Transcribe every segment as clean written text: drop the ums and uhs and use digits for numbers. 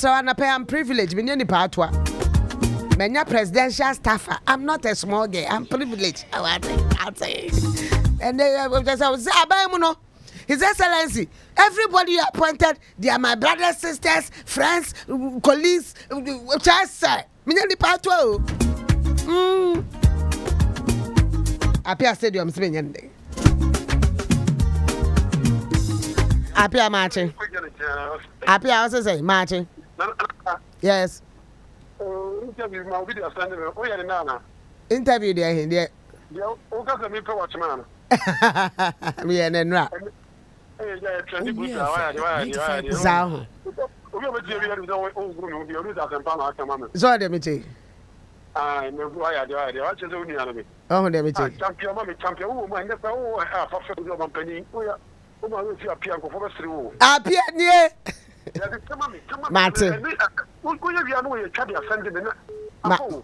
So I'm privileged. Many presidential staffer. I'm not a small girl. I'm privileged. I'll say. And they say, His Excellency, everybody you appointed, they are my brothers, sisters, friends, colleagues. Just say, many patwa. Apia Stadium, Swing. Apia marching. Apia also say marching. Yes. Interview my video standing. Oh yeah, Nana. Interview there in there. Yeah, okay, me watch man. Me and Enra. Yeah, trendy boots. Why? Zaho. We have a theory that we don't own the original and Pana Kamama. So let me tell you. I know why I watch the only enemy. Oh, let me tell you. Champion, mommy, champion. Oh, my never. Oh, I have a friend of company. Oh, I will see a piano for us through. Apia near. Martin.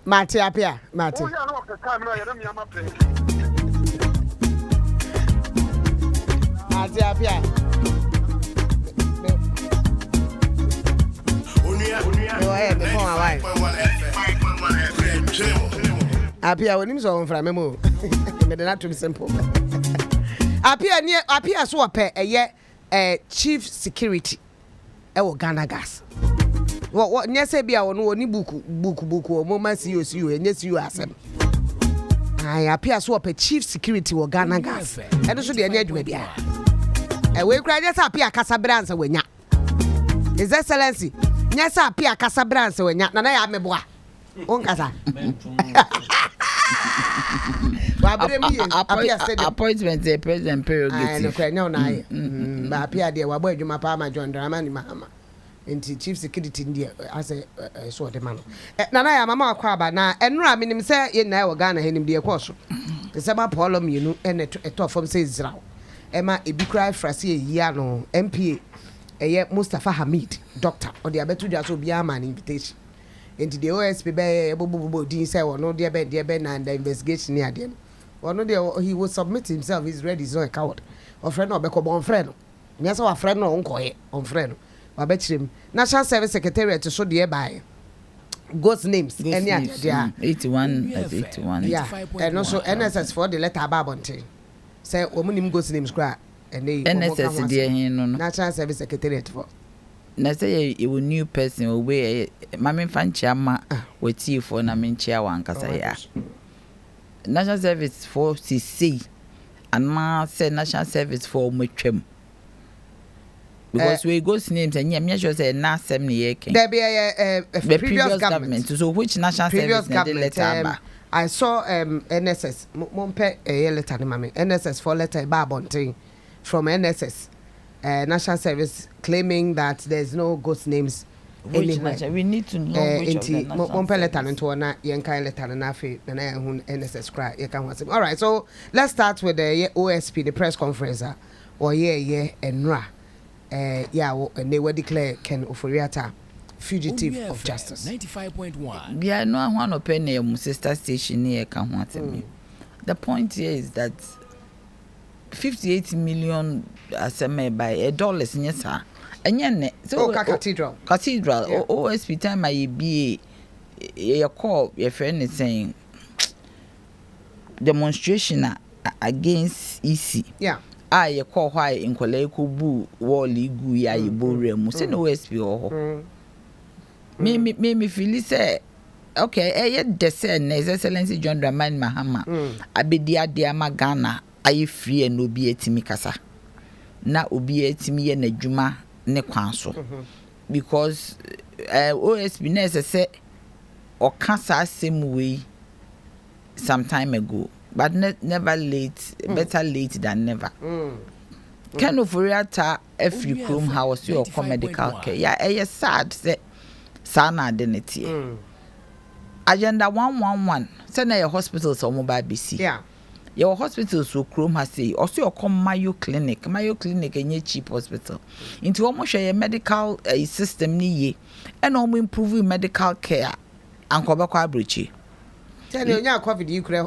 Martin Apia. Martin. Apia. Apia, when him so from memo. Me dey not too simple. Apia near Apia so a chief security. Ewo Ghana Gas. What nyese bia wono oni book o mama see you nyese you asem. Ai Apia so a chief security wo Ghana Gas. Eno so de anya adwuma bia. We kra nyese Apia kasa bransa wanya. His Excellency, nyese Apia kasa bransa wanya na ya meboa. Onkasa. Appointment the president prerogative. I know na. Ba Apia de wabo adwuma pa ma John Dramani Mahama. Enti chief security ndi as a so de man. Na ya mama akwa aba na enura minim se ye na e Ghana henim de ekoso. Te se ba Paulo mienu ene to form se Israel. Ema ebi kra frase yi ano MPA eye Mustafa Hamid doctor o de abetu dwa so bia man invitation. Enti the OSP be bobo din say wono de be na the investigation ni ade no. Wono de he will submit himself, he's ready, so a coward. O friend no be ko bon friend no. Nya so wa friend no onkoye on friend no. Wa be chirem. National Service Secretariat to so de by ghost names any there 81 at 81. Yeah. And also NSS for the letter babonte. Say omunim ghost names kra and they NSS there no National Service Secretariat for na say a new person we mama fanchia ma wati for na menchia wankasa ya National Service for CC and ma say National Service for metwem because we go names and me sure say na sem ne yeke there be a previous government. So which National Service letter I saw NSS mompe a letter ni mama NSS for letter babonte from NSS National Service claiming that there's no ghost names anywhere. We need to know which of the National Service. All right, so let's start with the OSP, the press conference. Enra. And they were declared Ken Ofori-Atta fugitive of justice. 95.1. Yeah, no one open sister station near Kamwatemi. The point here is that 58 million aseme by $1 yes sir. And so Cathedral. OSP time I be a call your friend is saying demonstration against EC. Yeah. I call why in Koleko boo wall ligu ya iborem say no OSP or me feel say okay the same His Excellency John Dramani Mahama abedia dia magana aye free and obi etimi kasa na obi etimi ye nadwuma ne kwanso because OSP na say o kasa asem we some time ago but never late better late than never. Ken Ofori-Atta every room house your medical care yeah sad say sana identity agenda 111 say na your hospitals or mobile BC yeah. Your hospitals so chrome has say also your come Mayo Clinic any cheap hospital into almost your medical system ni ye and almost improving medical care and cover kwa breach. Tell you COVID you could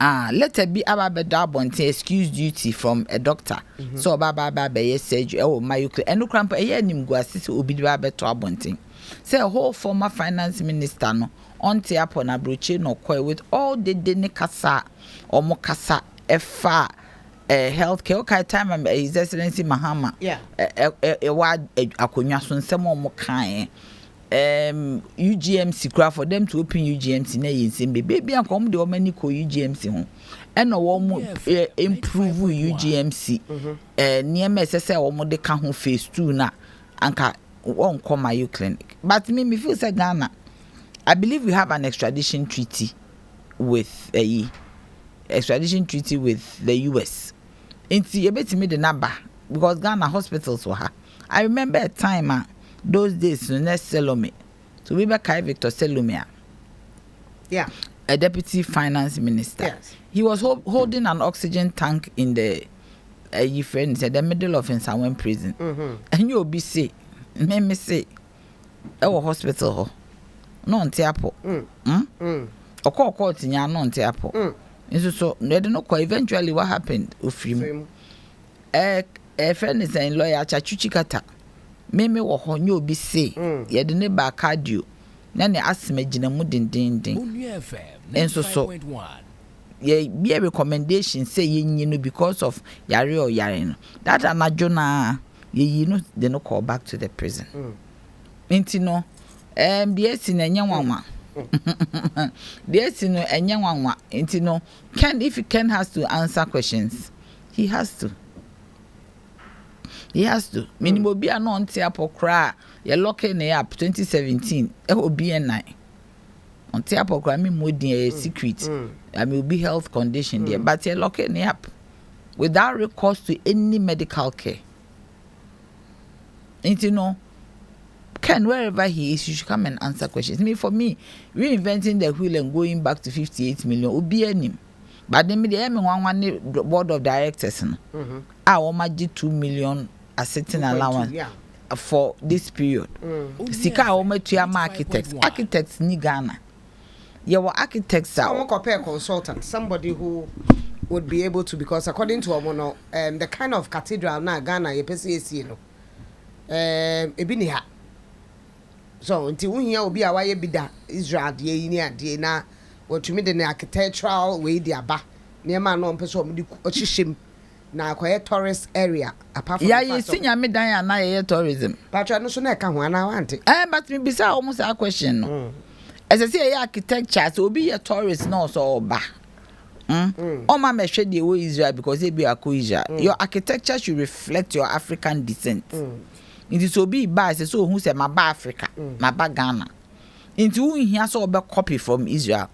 Letter be about the excuse duty from a doctor. So baba yes surgery my and no cramp a year nim go assist obi ba to abonting. Say a whole former finance minister no on te upon a broche no koi with all the kasa or mokasa efa healthcare okay time and his excellency Mahama. Yeah. A word akonya so nsem mo kan UGMC cry for them to open UGMC na yin baby and come the many ko UGMC ho and no improve UGMC near me say o de ka ho phase 2 na anka won come my clinic but me feel say Ghana I believe we have an extradition treaty with the US inti e betimi the number because Ghana hospitals were I remember a time those days next Salome so we back Victor Salome a deputy finance minister. Yes. He was holding an oxygen tank in the friends at the middle of Nsawen prison. And you'll be say me say our hospital no on tiapo o call tinya no on tiapo so they don't know eventually what happened ufrim a friend is in lawyer Chachuchi Kata me wo ho nyo bi say ye de ne ba cardio na ne asema gina mu dindin enso so ye be a recommendation say ye no because of yare or yare no that anajona ye no they no call back to the prison nti no BS na nya wanwa BS no enya wanwa nti no if Ken has to answer questions he has to minimum be an on tiapo cra ye lock in up 2017 e obi en9 on tiapo cra me modin a secret I will be health condition there but ye lock in up without recourse to any medical care you know Ken wherever he is you should come and answer questions for me reinventing the wheel and going back to 58 million obi enim but then me the me board of directors no o maji 2 million a certain allowance for this period. Sika o metua architects ni Ghana. Your architects are compare consultant, somebody who would be able to, because according to Omono, the kind of cathedral na Ghana ye PCAC no. Ebini ha. So until we hear obi awaye bida Israel de yini ade na wotumi de architectural we de aba. Niema no mpeso omudi ochihim na akoye tourist area apart from you see me dan na ye tourism patwa no so na ka ho ana wante but me bisa almost a question no as I say architecture so be a tourist no so oba o ma me hwe de Israel because e be akọ Israel your architecture should reflect your African descent it is so be ba say so hu say ma ba Africa ma ba Ghana into hu hia so be copy from Israel.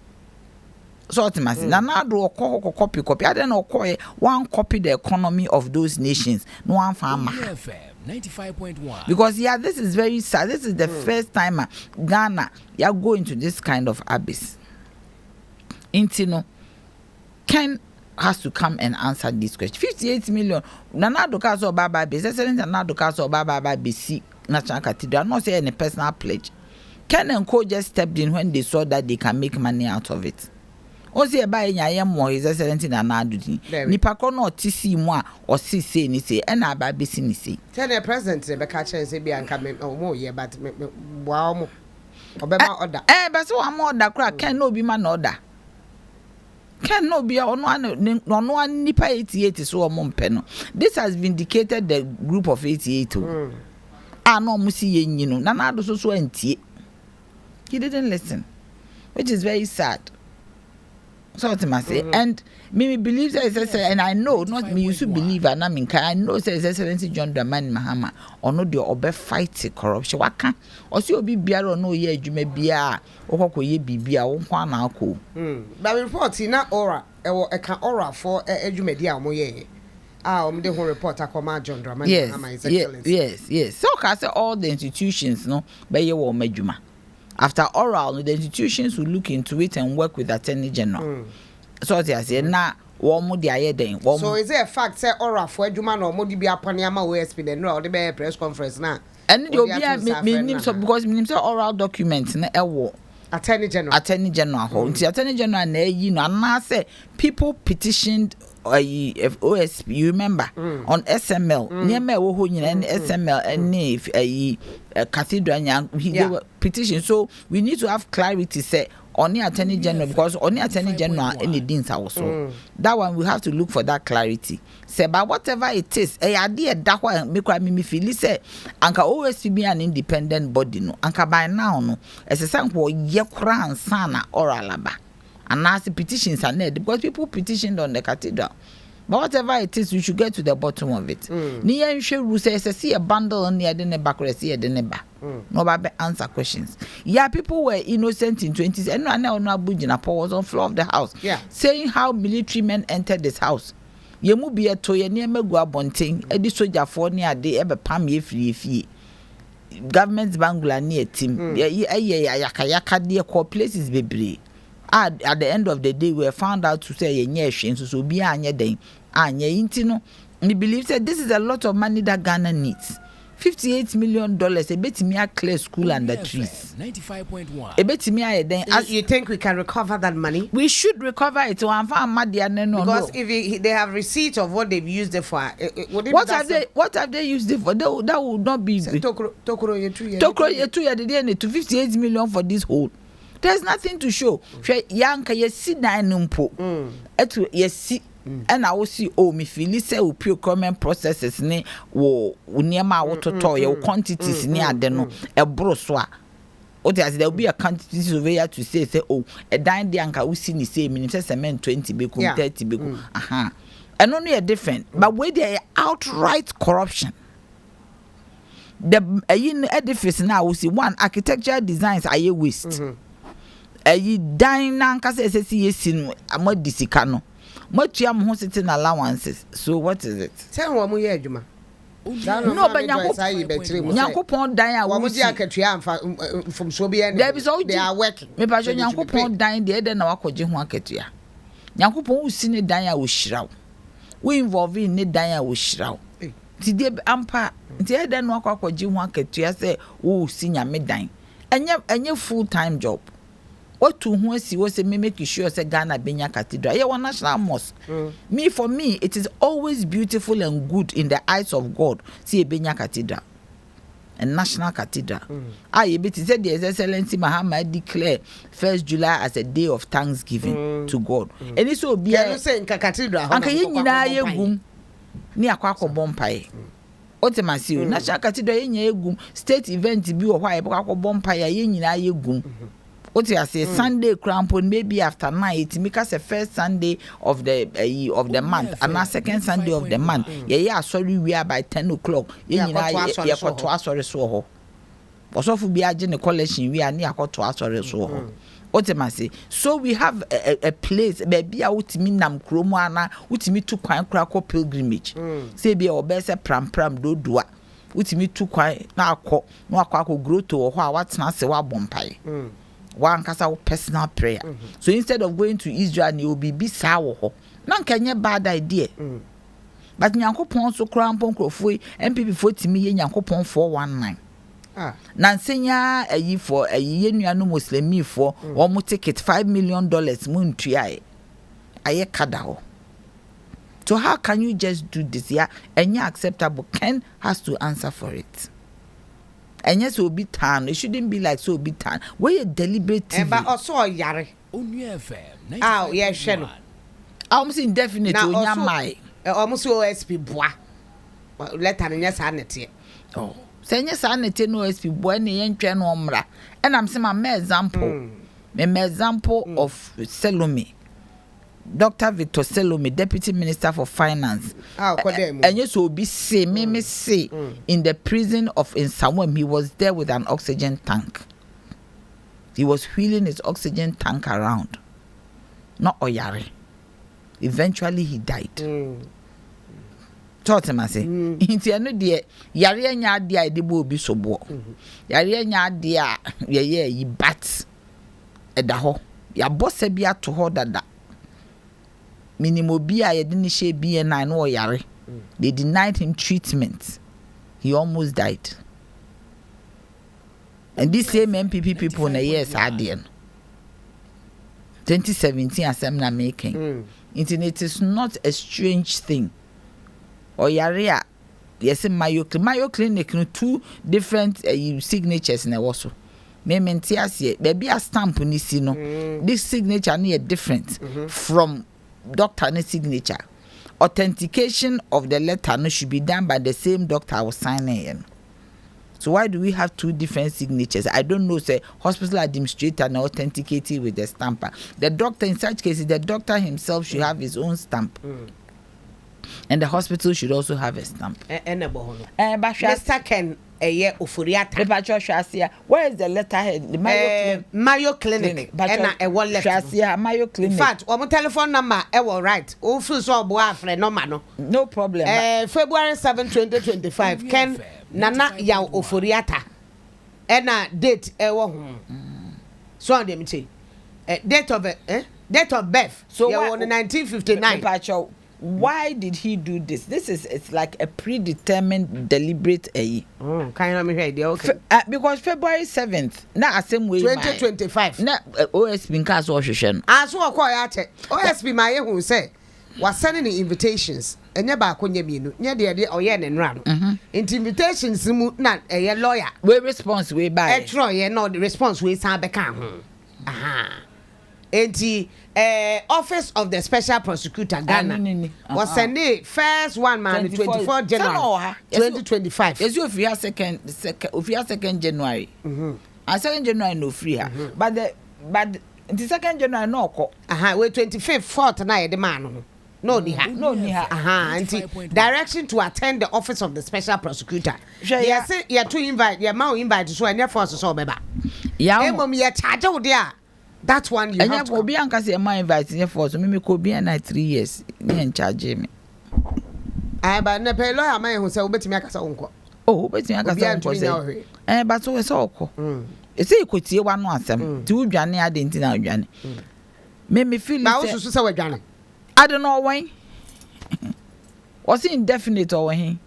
So ultimately, na do copy. I don't know one copy the economy of those nations. No one farmer. 95.1. Because this is very sad. This is the first time Ghana you go into this kind of abyss. Intino Ken has to come and answer this question. 58 million. Nana do kaso baba be. Nana do kaso baba be see National Cathedral. I'm not saying any personal pledge. Ken and Co just stepped in when they saw that they can make money out of it. Ozi eba enya ye mo his excellency na adudi nipa ko na otisi mu a osise ni se na aba besi ni se tell the president be ka chen se bia nka me mo ye but wa mo obema order but so am order kra Ken no bi ma na order Ken no bi ono nipa 88 so o mo mpe no this has vindicated the group of 88 no mo si ye nyino na na do so antie he didn't listen which is very sad. So and me believes and I know not me used to believe and I mean I know says Excellency John Dramani Mahama or no the obe fight corruption waka or see obi biara no ye adwuma bia okoko ye bibia wo kwa na akọ but report na aura e can aura for adwuma dia mo ye de whole report akoma John Dramani Mahama is Excellency yes so ka say all the institutions no be ye wo madwuma. After oral, the institutions will look into it and work with the Attorney General. So they say na womu di ayeden. So is it a fact say oral for adwuma no modi bi apaniama OSP den no the be press conference na. And the obi meaning so because meaning say oral documents na ewo Attorney General ho nti Attorney General na yi no na say people petitioned OSP, you remember on SML niema WOHO nyina and SML and Cathedral they were petition. So we need to have clarity say only Attorney General, because only Attorney General any deans also. That one we have to look for that clarity. Say but whatever it is, idea that one make me feel say anka OSP be an independent body no anka by now no as a sanko ye kura ansana or alaba. And now the petitions are needed because people petitioned on the Cathedral. But whatever it is, we should get to the bottom of it. Niya nshe say see a bundle on the adene back or see a deneba. No babe answer questions. Yeah, people were innocent in 20s. And Onua Bujina was on floor of the house. Yeah. Saying how military men entered this house. Yemu be a toy near Megua Bonting, Eddie Soja for near the ever pam ye free. Government's bangula near team. Yaka dear core places be. At the end of the day, we found out to say so be anya den anya intino. We believe that this is a lot of money that Ghana needs. $58 million. A bit me a clear school under trees. 95.1. A bit me a then. You think we can recover that money? We should recover it. Because if they have receipt of what they've used it for, what have they used it for? That would not be. Tokoro ye 2 years. Tokoro ye 2 years. They didn't to 58 million for this whole. There's nothing to show. Yanka ye si na numpo. Etu ye si. And I will see me feel say we procurement processes ni wo niema wototo ye quantities ni ade no e broswa. What as there will be a quantity over here to say a dine de anka we see ni say minimum say cement 20 beku 30 beku. Aha. And only a different, but where there outright corruption. The edifice now we see one architectural designs are ye waste. Dine nanka say yesi amodisika no. What you am sitting allowances. So what is it? Tell one more year, Juma. No, but Yankopon Daya from Sobia. They are working. Maybe Yankopon dying the other now. Yankopon who seen a Daya with shroud. We involve in a Daya with shroud. Today, Ampa, the other no Jim say, oh, senior midday. And your full time job. What to who see was a make sure say Ghana Benya Cathedral. Yeah, one national mosque. For me, it is always beautiful and good in the eyes of God. See a Benya Cathedral, a national cathedral. I said the Excellency Muhammad declare 1st July as a day of thanksgiving to God. And it's so be a cathedral. Anka yina ye gum ni akwako bompai. Otemasi national cathedral ye gum state event bi wo hwa ye akwako bompai ye nyina ye gum. What you say Sunday crampon maybe after night because the first Sunday of the month and the second Sunday of the month sorry we are by 10 o'clock sorry so also for be a collection we are near sorry so what am I say so we have a place baby out me nam kromana utimi to kwan krako pilgrimage say be obese pram do dua utimi to kwan na akọ no akọ grow to ho a watena se wa bompai one kasa personal prayer. So instead of going to Israel, you will be bisawo. Nan kenye bad idea. But Nyankopon so krampon krofoi MPP for timi ye Nyankopon 419. Nan senya ayi for ayi nuanu Muslimi for omo ticket $5 million mu ntua aye kada ho. So how can you just do this? Yeah, and you acceptable. Ken has to answer for it. And yes, will be tan. It shouldn't be like so be tan. Where you deliberate TV. But also yare. Onua FM. Ah, yeah, Sheno. Almost indefinite. Almost OSP bois. Let her yes sanity. Oh, say yes sanity no OSP bois ni yentwe no mra. And I'm saying my example. My example of Salome. Dr. Victor Salome, Deputy Minister for Finance. And yes, will be say, me say, in the prison of Insamwem, he was there with an oxygen tank. He was wheeling his oxygen tank around. Not Oyare. Eventually, he died. Taught him, I say. Into a new dear, Yari and Yadia, the will be so bo. Yari and Yadia, ye bats at the ho. Ya boss a beer to hold that. Minimobia ye didn't share BN9 or Yari. They denied him treatment. He almost died. And these same MPP people in a year are there. 2017 assembly making. It is not a strange thing. Or yarea, yes, Mayo Clinic, no 2 different signatures in a waso. Mementias, baby a stamp on this, this signature near different from doctor's signature. Authentication of the letter no should be done by the same doctor I was signing in. So why do we have 2 different signatures? I don't know, say hospital administrator and authenticated with the stamper. The doctor, in such cases, the doctor himself should have his own stamp. And the hospital should also have a stamp. Mr. Ken Ofori-Atta. Where is the letterhead? The Mayo Clinic. Mayo Clinic. In fact, our telephone number, right. No problem. February 7, 2025. Ken Nana Yaa Ofori-Atta. Date so on them say. Date of birth. So yeah, 1959. Why did he do this? This is it's like a predetermined, deliberate. Can you let me hear? Okay. Because February 7th, na same way 2025. Na OSP in case of Shishan. As well, OSP my who say was sending the invitations. And never could you be near the Oyen and Ram. Invitations, not a lawyer. We response way by Troy, no, the response we sound become. Aha. Office of the Special Prosecutor Ghana was sending first one man 24 January 2025. Yes, if you are second January. And 2nd January no free her. But the 2nd January no ko. We 25th 4th na the man. No niha. Direction to attend the office of the Special Prosecutor. Yes, you to invite your mouth invite so and your force so beba. Yeah, mom you charge out there. That one you have to be anka say my invite here for so me ko be na 3 years me en charge me. But na pay lawyer man who say obetimi akasa wonko. Obetimi akasa wonko say. But so we say okọ. E say ikotie wa no asem. Ti udwane adenti na udwane. Me feel na wo susu say wadwane. I don't know when. Was it indefinite or when?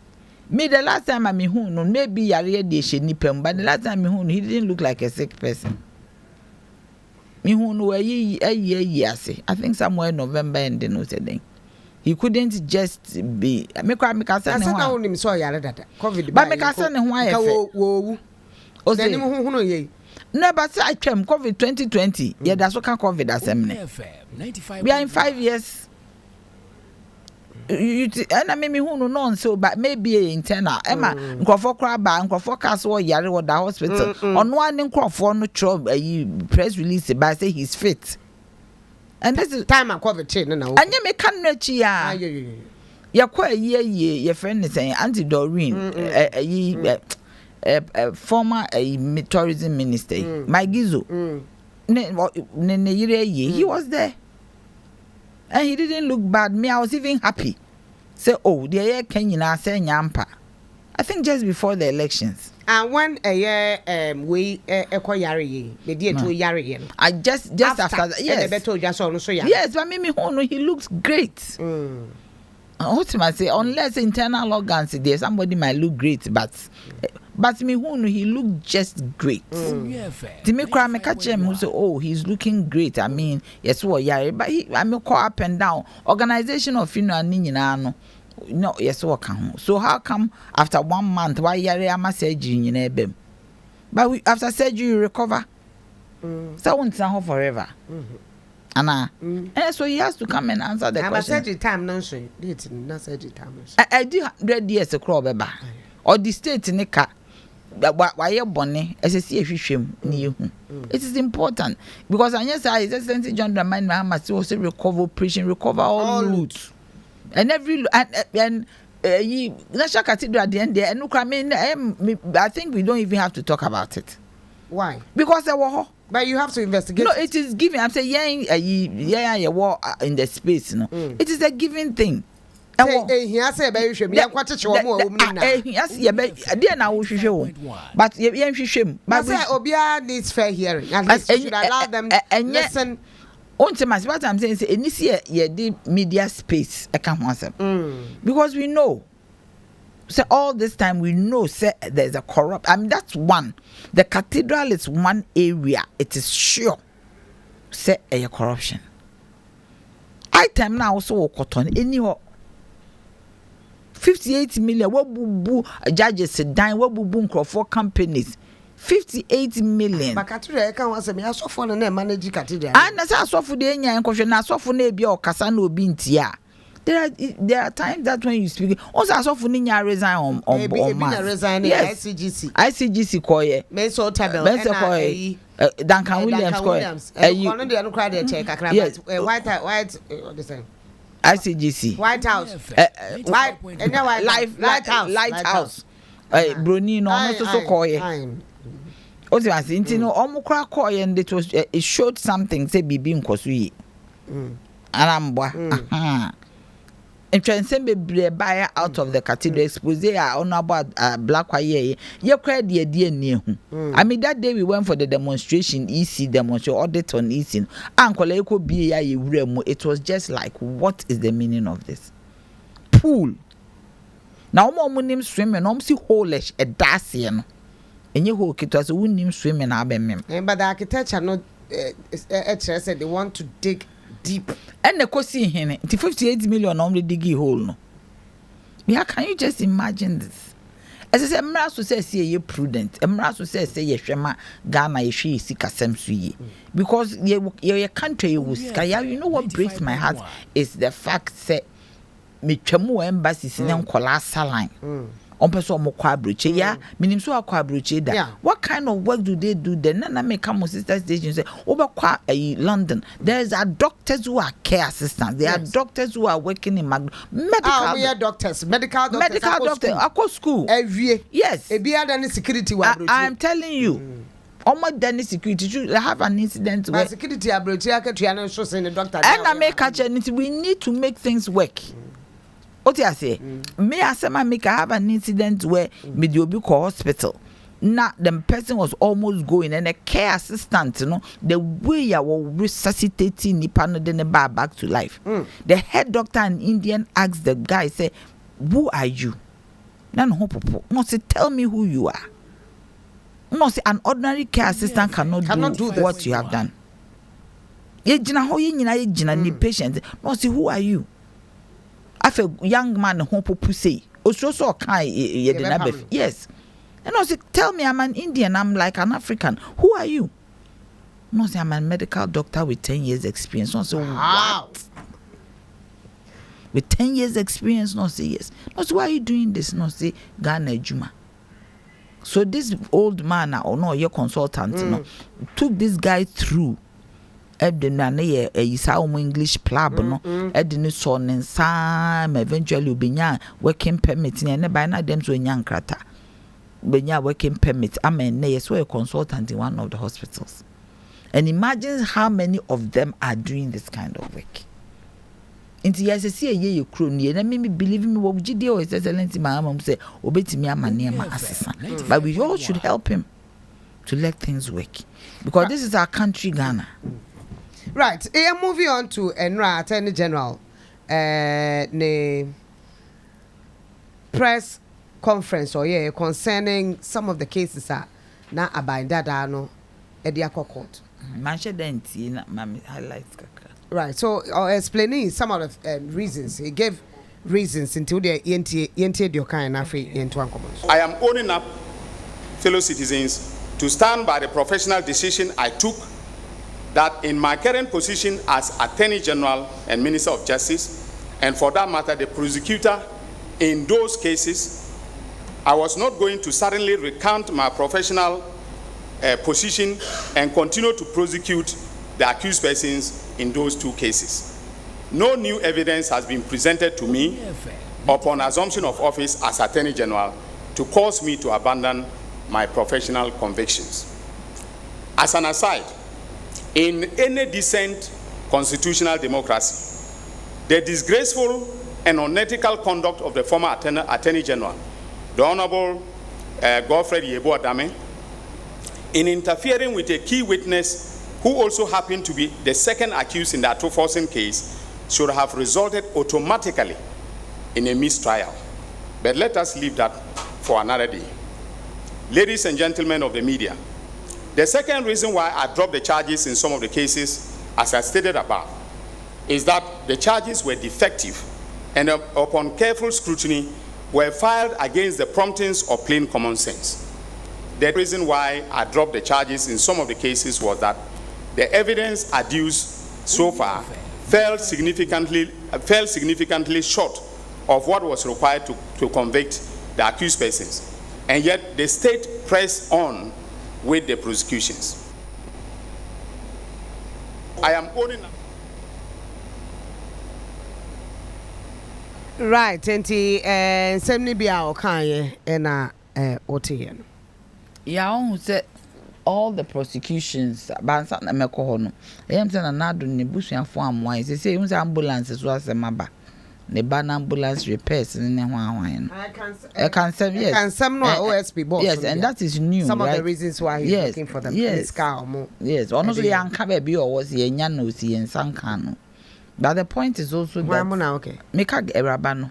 Me the last time I mean who no maybe yare dey she nipem, but the last time he didn't look like a sick person. Me who know a year say. I think somewhere November and then no say he couldn't just be me can say no him so yare that COVID. But me can say no why wo o say hu no ye. No, but I came COVID 2020. Yeah, that's what can COVID assembly. We are in 5 years. And I mean, who know so, but maybe internal. Emma, Crawford Crabba, Crawford Castle, Yari, or the hospital. On one in Crawford, no trouble, press release by say he's fit. And this is time I cover chain now. And you may come next year. You're quite a year, your friend is saying Auntie Doreen, a former tourism minister, my Gizo. He was there. And he didn't look bad. Me, I was even happy. Say, oh, the year Kenya say nyampa. I think just before the elections. And when a year we yari, the dear to yari. I just after that, yes, but me he looks great. Ultimately, unless internal organs there, somebody might look great, but me he looked just great. To me cry me catch him who say, oh, he's looking great. I mean, yes, what yeah, but I mean call up and down. Organization of no, yes, what can. So how come after 1 month why yare ama surgery in ebem? But after surgery you recover. So won't stand forever. Anna, and so he has to come and answer the question. I'm surgery time no so. Date not surgery time. I did 100 years a crop beba. Or the state in the car. Why you bonny as a see it is important because I just say Excellency John Dramani Mahama also recover preaching, recover all roots. And every and National Cathedral at the end there, and look, I mean, I think we don't even have to talk about it. Why? Because there were. But you have to investigate. No, it is given. I'm saying, yeah, war in the space. No, it is a given thing. He has said, "Baby, show me." I'm quite sure more. Yes, yeah, dear, now we should show. But yeah, she shame. But Obia needs fair hearing. At least you should allow them and listen. On to what I'm saying, in this year, the media space, I can't answer. Because we know. So all this time we know say there's a corrupt. I mean that's one. The cathedral is one area. It is sure. say a corruption. Item now also cotton any 58 million. What boo judges sit down? What boo for companies? 58 million. But Cathedral can was me. I saw for the manage Cathedral. And as I saw for the enya and question, I saw for nebi or Casano Bintia. There are times that when you speak, also I saw for Ninya resign on resign. Yes, ICGC koye. Meso tabel. Meso koye. Duncan Williams koye. You can't do cry the check. Yes. White. The same. ICGC. White House. Lighthouse. Bruni no almost so koye. Oti wasi nti no omukra koye and it showed something say bibi nkoso yi. Arambwa. Entrense bebre buy out of the cathedral expose on about black ye credit the ni hu. I mean that day we went for the demonstration demonstration audit on EC. Uncle Eko be ya it was just like, what is the meaning of this? Pool. Now mo name swimming see holish a dacian. And you hook it was name swimming abem. But the architecture not said they want to dig deep. And the cosi hen 58 million only diggy hole no. Yeah, can you just imagine this? As I said, Mrasu says say you prudent. Mrasu says say you shema Ghana you see kasem suye. Because your country was you know what breaks my heart is the fact that me twemu embassies in Nkola saline. On person mo kwa broche ya minim so akwa broche da. What kind of work do they do then? Na me come sister station say over kwa London there's a doctors who are care assistants, there are doctors who are working in medical we are doctors medical doctors akwa school yes ebia than security wa broche. I'm telling you almost done security should have an incident where security abroche akatua na so say the doctor and I make catch we need to make things work. What I say? Me as I have an incident where me do be call hospital. Now the person was almost going and a care assistant, you know, the way I was resuscitating Nipano then back to life. The head doctor in Indian asked the guy, say, "Who are you?" None hope. No say, tell me who you are. No say an ordinary care assistant cannot do what you have done. Ye jina ho ye nyina ye jina ni patient. No say who are you? I feel young man who popu say, so kai yes. And I said, tell me I'm an Indian, I'm like an African. Who are you? No, say I'm a medical doctor with 10 years experience. No, say what? With 10 years experience, no, say yes. No, say why are you doing this? No, say Ghana Juma. So this old man or no, your consultant, no, took this guy through. Ebdenane English plab no edini so nsam eventually obenya working permit na by na dem so nyankrata benya working permit amen na so a consultant in one of the hospitals. And imagine how many of them are doing this kind of work. Inti yes see ye kro nie na me believe me wo gide o excellency my mom say obetimi amane ma asesa, but we all should help him to let things work because this is our country Ghana. Right, moving on to Onua Attorney General ne press conference concerning some of the cases na abandada no ediako court. Right, so explaining some of the reasons. He gave reasons into the I am owning up, fellow citizens, to stand by the professional decision I took that in my current position as Attorney General and Minister of Justice, and for that matter, the prosecutor in those cases, I was not going to suddenly recant my professional position and continue to prosecute the accused persons in those two cases. No new evidence has been presented to me upon assumption of office as Attorney General to cause me to abandon my professional convictions. As an aside, in any decent constitutional democracy, the disgraceful and unethical conduct of the former Attorney General, the Honorable Godfred Yebo Adame, in interfering with a key witness who also happened to be the second accused in the Atoforsen case, should have resulted automatically in a mistrial. But let us leave that for another day. Ladies and gentlemen of the media, the second reason why I dropped the charges in some of the cases as I stated above, is that the charges were defective and upon careful scrutiny were filed against the promptings of plain common sense. The reason why I dropped the charges in some of the cases was that the evidence adduced so far fell significantly short of what was required to convict the accused persons. And yet the state pressed on with the prosecutions. I am owning. Right, and semni bia okaye na otiye no. Yeah, who said all the prosecutions bansa na meko ho no. Eyam say na nado ne busuafo amwan say hu say ambulance so asemaba. Ne ban ambulance repairs ne ho ahwan no. I can say yes. Can some no OSP boss. Yes, and that is new. Some right? of the reasons why he's looking for them. Yes. Yes, ono so yanka ba bi o was ye nya no si yensanka no. But the point is also that okay. Make a eraba no.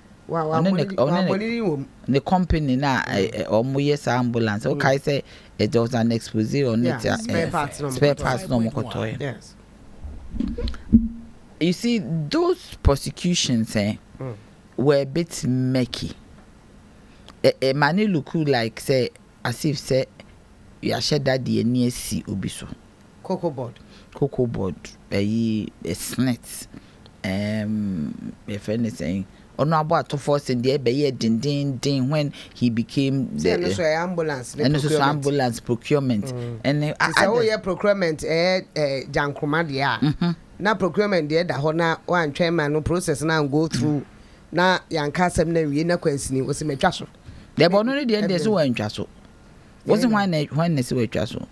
The company na omo yes ambulance. Okay, say it was an expose on it. Spare parts no mokotoy. Yes. You see, those prosecutions were a bit murky. A money look like say as if say you shed that DNA see obiso. Cocoa board. A snit. If anything, Onua about to force in the din when he became the ambulance procurement. And procurement jankroma na procurement there that hona one chairman no process now go through na yanka sem na wie na kwansini wo se metwa so. The bono the end so wan twa so. Wasn't when they say we so.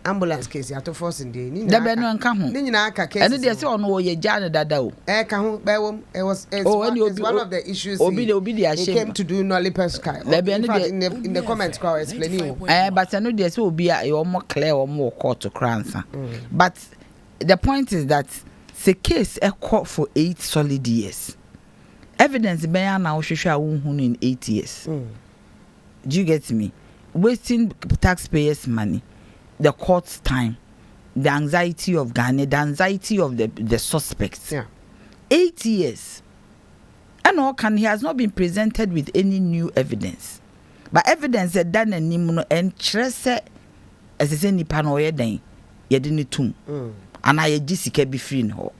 Ambulance case ya to force in the the be no nka ho. Ni nyina aka case. And they say ono ye jane dada o. Ka ho be wom it was one of the issues obi the he came to do Nolly Pesca. In the comments crowd explaining. But I know they say obi a you more clear or more court to cransa. But the point is that the case a court for 8 solid years. Evidence be na wo hwehwe a wo hu in 8 years. Do you get me? Wasting taxpayers' money, the court's time, the anxiety of Ghana, the anxiety of the suspects. 8 years. And all he has not been presented with any new evidence. But evidence that done and nimuno and trese as I say nipa no ye den ye de ni tum. And I jisike be free in ho.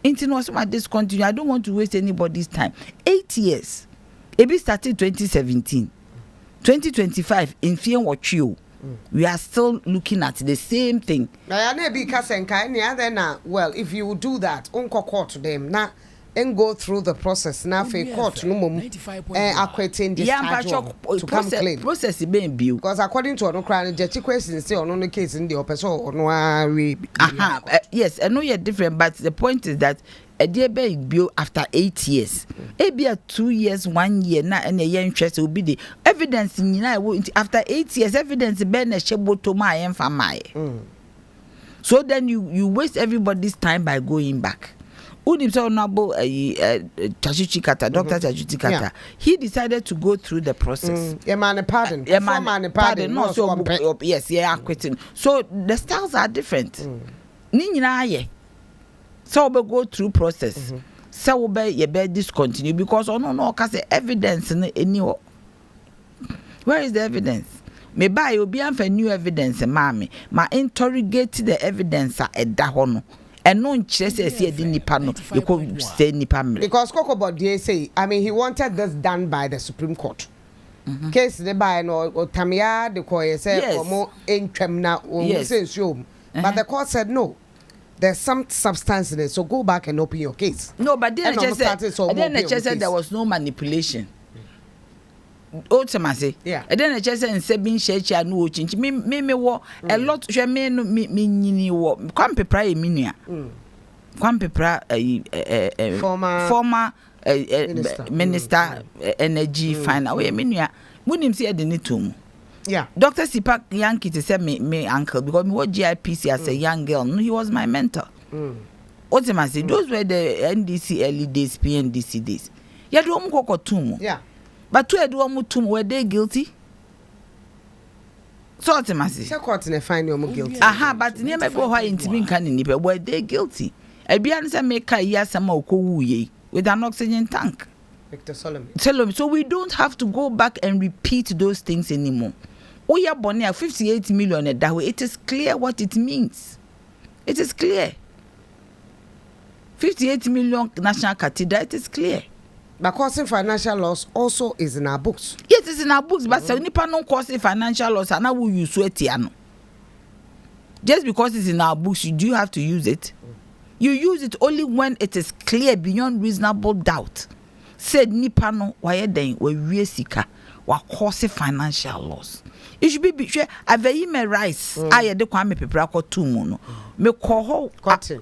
Inti no so ma discontinue. I don't want to waste anybody's time. 8 years. It started 2017. 2025 in fear what you we are still looking at the same thing. Well, if you do that, unko court to them now and go through the process now for court no mum acquitting this to come claim process being built because according to Onua the question say on the case in the person Onua yes I know you're different but the point is that a dear be built after 8 years maybe 2 years 1 year na and a year interest will be the evidence in after 8 years evidence ben a shebo to my and for my so then you waste everybody's time by going back. Udim so nabo Chachuchi Kata, Dr. Chachuchi Kata. He decided to go through the process. Pardon. No, so yes, quitting. So the styles are different. Ninyina ye. So we go through process. So we ye be discontinue because no cause evidence any. Where is the evidence? Me buy obi amfa new evidence mama. Ma interrogate the evidence a da ho no. And no chese say di nipa no you could say nipa mre because Cocoa Board they say I mean he wanted this done by the Supreme Court. Case the by no Tamia the court say omo entwem na o say show but the court said no there's some substance in it so go back and open your case. No but then just said there was no manipulation. Ultimately, and then I just said, "Seven share no change." Me wo a lot. She me no me nyini wo. Kwampe pra eminia. Kwampe pra former minister energy finance. We eminia. Munim see the need to. Yeah. Dr. Sipak Yankee to say me uncle because me was GIPC as a young girl. No, he was my mentor. Ultimately, those were the NDC early days, PNDC days. Ya do mo koko tumu. Yeah. But to Edward Mutum were they guilty? So ultimately. Say court na find you guilty. Aha, but near me go high intimi can in nipa where they guilty. Ebian say make a year some okowuye with an oxygen tank. Victor Solomon. So we don't have to go back and repeat those things anymore. Oya Bonia 58 million that way. It is clear what it means. It is clear. 58 million national cathedral, it is clear. But causing financial loss also is in our books. Yes, it's in our books, but so nipa no causing financial loss and now will you sweat no. Just because it's in our books, you do have to use it. You use it only when it is clear beyond reasonable doubt. Said nipa no why then we sika wa cause financial loss. It should be sure aveyi me rice aye de kwa me pepra ko tu mu no. Me ko cotton.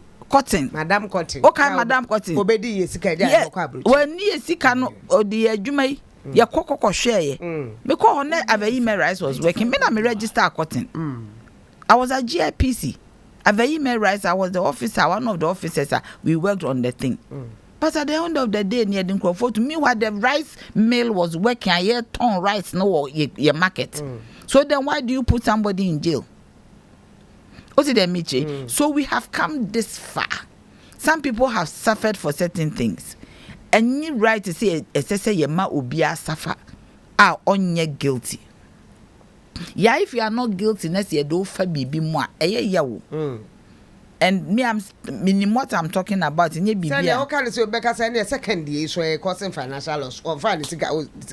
Madam Cotton. Okay, Madam Cotton. Obedi ye sika dia ko abrochi. When ye sika no odi adwuma yi ye kokoko hwe ye. Me ko ho na aveyi me rice was working. Me na me register cotton. I was at GIPC. Aveyi me rice, I was the officer, one of the officers. We worked on the thing. But at the end of the day, near the Crawford, to me, what the rice mill was working, I hear ton rice no your market. So then why do you put somebody in jail? So we have come this far. Some people have suffered for certain things. And you right to say your ma ubia suffer are on your guilty. Yeah, if you are not guilty, next year do fa bibi mo and me I'm meaning what I'm talking about in your bibi. Say how can you Becca say second year so causing financial loss or find to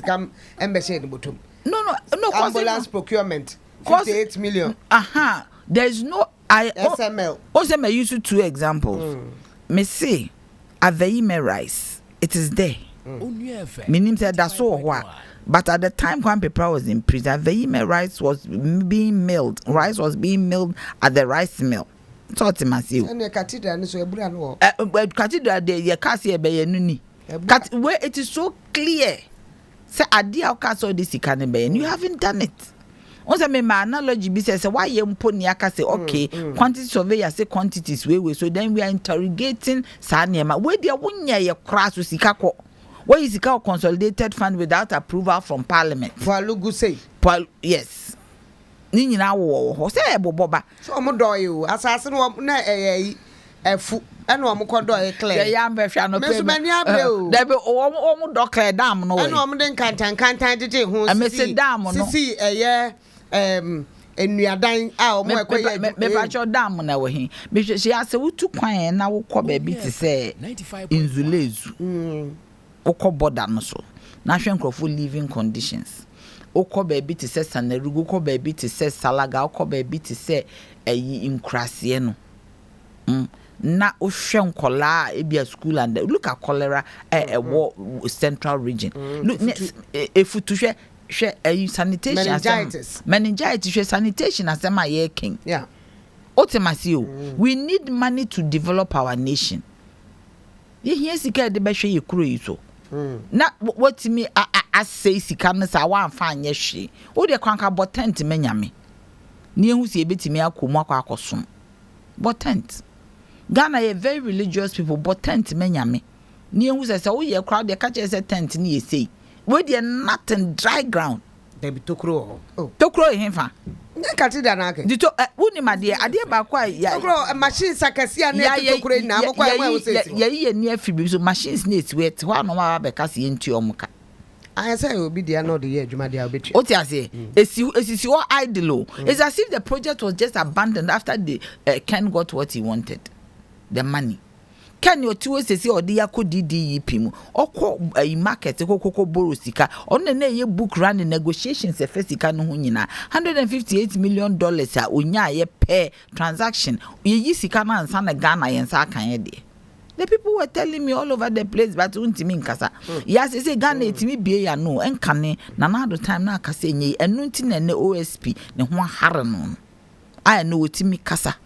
come embassy in the bottom. No, ambulance procurement 58 million. There's no SML. Also I use 2 examples. Me say aveyi me rice. It is there. Meaning said that's so what. But at the time when Pepra was in prison, aveyi me rice was being milled. Rice was being milled at the rice mill. So it's massive. And the cathedral so no. Cathedral de ye kasi be nuni. Where it is so clear. Say adia okaso this can be and you haven't done it. Once me my analogy be say why you mpo ni aka say okay quantity surveyor say quantities we so then we are interrogating sanema we dia wonya ye kra so sika ko where is sika consolidated fund without approval from parliament for lugu say yes ni nyina wo say boboba so mo do you asase no na efu ene o mo kodo e clear ya mbe hwa no pe me o there be o mo do clear dam no we ene o mo de kantan jeje ho si dam no si enuadan o mo ekoye me ba cho dam na we hin me hwe ase wutu kwan na wo ko ba bi ti se inzulezu wo ko border no so na hwe nkrofo living conditions wo ko ba bi ti se sanarugu ko ba bi ti se salaga wo ko ba bi ti se inkrase no na ohwe nkola ebia school and look at cholera central region look efutu hwe sanitation meningitis sanitation asema ye king ultimately we need money to develop our nation ye here sika de be hwe ye kuro yi so na what me say sika no sa wa amfa anye hwe wo de kwanka botent menyame ni ehu se ebetimi akomu akosom botent Ghana are very religious people, but tent menyame. Ni ehu say wo ye crowd dey catch say tent ni ye say. We dey nothing dry ground. Dey be tokro. Tokro hemfa. Na cathedral na ke. Dito woni made ade ba kwa ya. Tokro machine sakasi na tokro na mo kwa we say. Ye ni afibi so machines na eti we te ho anoma ba ka se enti omuka. I say obi dey no dey ye adwuma dey obetwa. Oti ase esisi o idle. It's as if the project was just abandoned after the Ken got what he wanted. The money can your two say or the DDEP mu okọ market kokoko borrow sika on na ye book run negotiations e fesika no ho nyina $158 million a onya ye per transaction ye sika na ansa na Ghana ye nsa kan ye de. The people were telling me all over the place but untimi nkasa yes say Ghana etimi bie ya no enkane na na do time na akasa enye enu nti na ne OSP ne ho hare no I know etimi kasa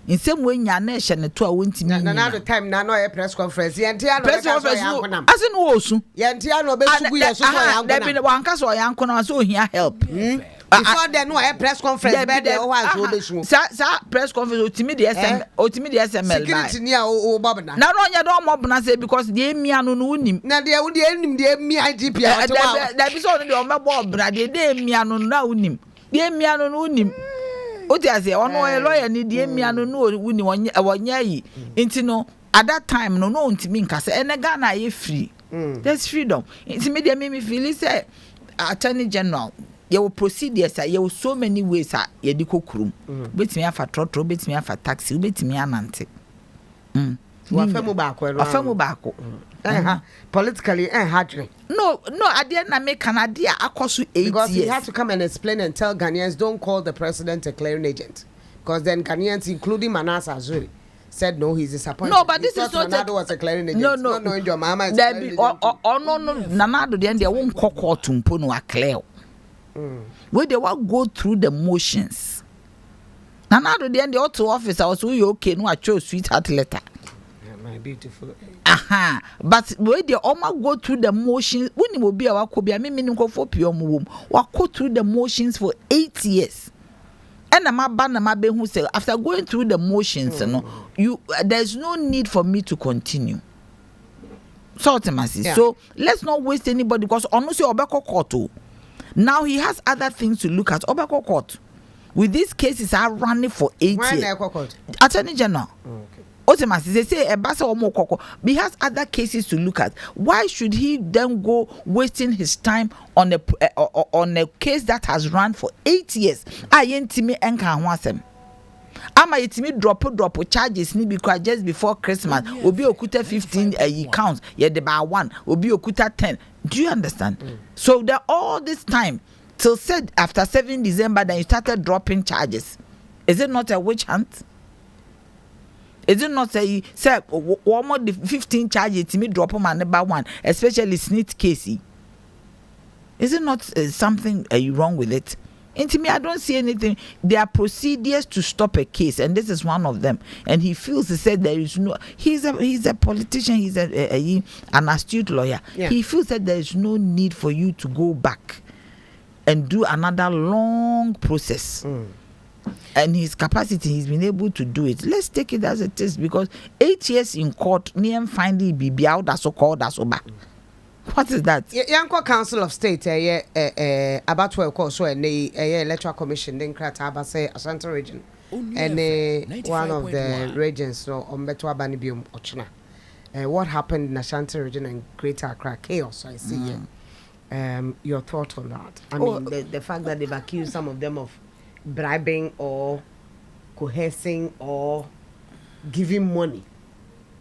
in some way nya na ehye ne to a wonti mi na the time na no press conference yentia no press conference as in wo osu yentia no be sugu ye so ya nkona there be wan ka so ya nkona so ohia help before then no press conference be there o ha so be su sa press conference otimi de SML security ni a o bobna na no nya do mobna say because de emia no unim na de wo de enim de emia IGP a there be so no de o mebo bra de emia no na unim Die miano no nim. Oti ase ono lawyer ni die miano no wuni wonye yi. Nti no at that time no ntimi nka se ene Ghana ye free. There's freedom. Nti me dey me feel say Attorney General you will procedures you will so many ways you di kokurum. Betimi afa trotro, betimi afa taxi, betimi anante. Wafemu baako. Politically hardly. No, I didn't make Canada akosu 8 years. Because he had to come and explain and tell Ghanaians don't call the president a clearing agent. Because then Ghanaians, including Manasa Azuri, said no, he's disappointed. No, but this is not Nanado was a clearing agent. No. Not knowing your mama is no. Nanado then they won't call to no a clear. Where they will go through the motions. Nanado then the auto officer was okay, no, I chose sweetheart letter. My beautiful. But where they almost go through the motions, when you will be our Kobe, I mean, go for Piom womb, or go through the motions for 8 years. And my banner, my who say after going through the motions, there's no need for me to continue. So let's not waste anybody because honestly, Obeko Court. Now he has other things to look at. Obeko Court. With these cases are running for 8 years. Attorney General. Okay. They say he has other cases to look at. Why should he then go wasting his time on a case that has run for 8 years? I yentimi enka hwasem. Ama yetimi drop charges ni because just before Christmas obi okuta 15 counts ye de ba 1 obi okuta 10. Do you understand? So that all this time till said after 7 December then you started dropping charges. Is it not a witch hunt? Is it not say one more the 15 charges to me drop them and number 1, especially snitch case? Is it not something wrong with it? And to me, I don't see anything. There are procedures to stop a case, and this is one of them. And he feels he said there is no. He's a politician. He's an astute lawyer. Yeah. He feels that there is no need for you to go back and do another long process. And his capacity, he's been able to do it. Let's take it as it is because 8 years in court, near finally be out that's so called that's over. What is that? Yanko Council of State, about to call so and Electoral Commission, then Krataba say Ashanti region, and one of the regions so on Beto Abanibium Ochina. What happened in Ashanti region and Greater Accra chaos? I see. Your thought on that? I mean, the fact that they've accused some of them of bribing or coercing or giving money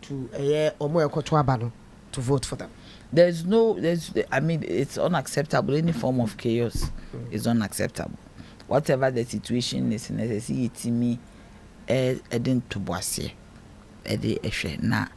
to to vote for them. I mean, it's unacceptable. Any form of chaos is unacceptable. Whatever the situation is, necessity didn't to boise. Na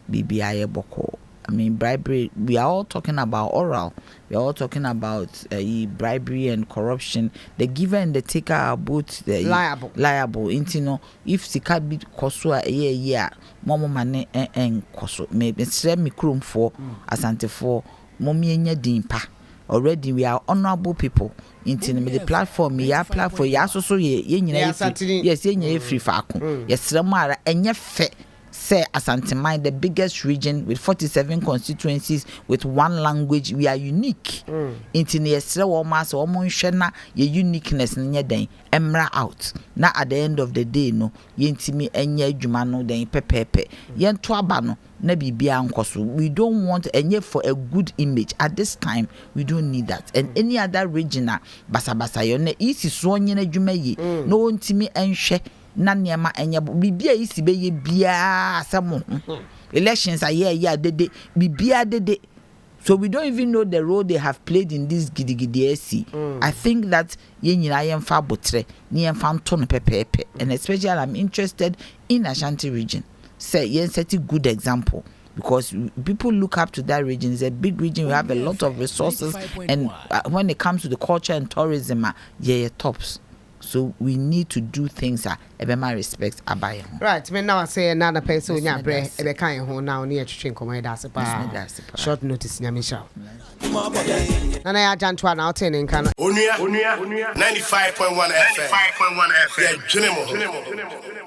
BBI boko. I mean, bribery, we are all talking about oral. We are all talking about bribery and corruption. The giver and the taker are both liable. If the card be kosua a year, momo money and koso. Maybe send me chrome for asante for mommy dimpa. Already we are honorable people. The platform, platform, yes, free faku. Yes, Ramara, and yet fair. Say Asante, the biggest region with 47 constituencies with one language, we are unique. Into the Esra or Monshana, your uniqueness in your day, emra out. Now at the end of the day, no, yentimi enye jumano den pepepe. Yen twabano, nebi biankosu. We don't want enye for a good image. At this time, we don't need that. And any other regional, basa yone, isi swanyene jumeyi, no ontimi enshe. Nanyama enya bibia isi be ye bia asamo elections are dede bibia dede, so we don't even know the role they have played in this gidigidi. I think that ye nyina yemfa botre ni yemfa nto no pepepe, and especially I'm interested in Ashanti region. Say yen set a good example because people look up to that region. It's a big region. We have a lot of resources, and when it comes to the culture and tourism, tops. So we need to do things my respect abaye. Right, me now say another person nya bre e be kan ho now near twetwe nkomo that's short notice nya Michelle. Nana Yaa Jantuah now 10 in Kano. Onua 95.1 FM. Yeah,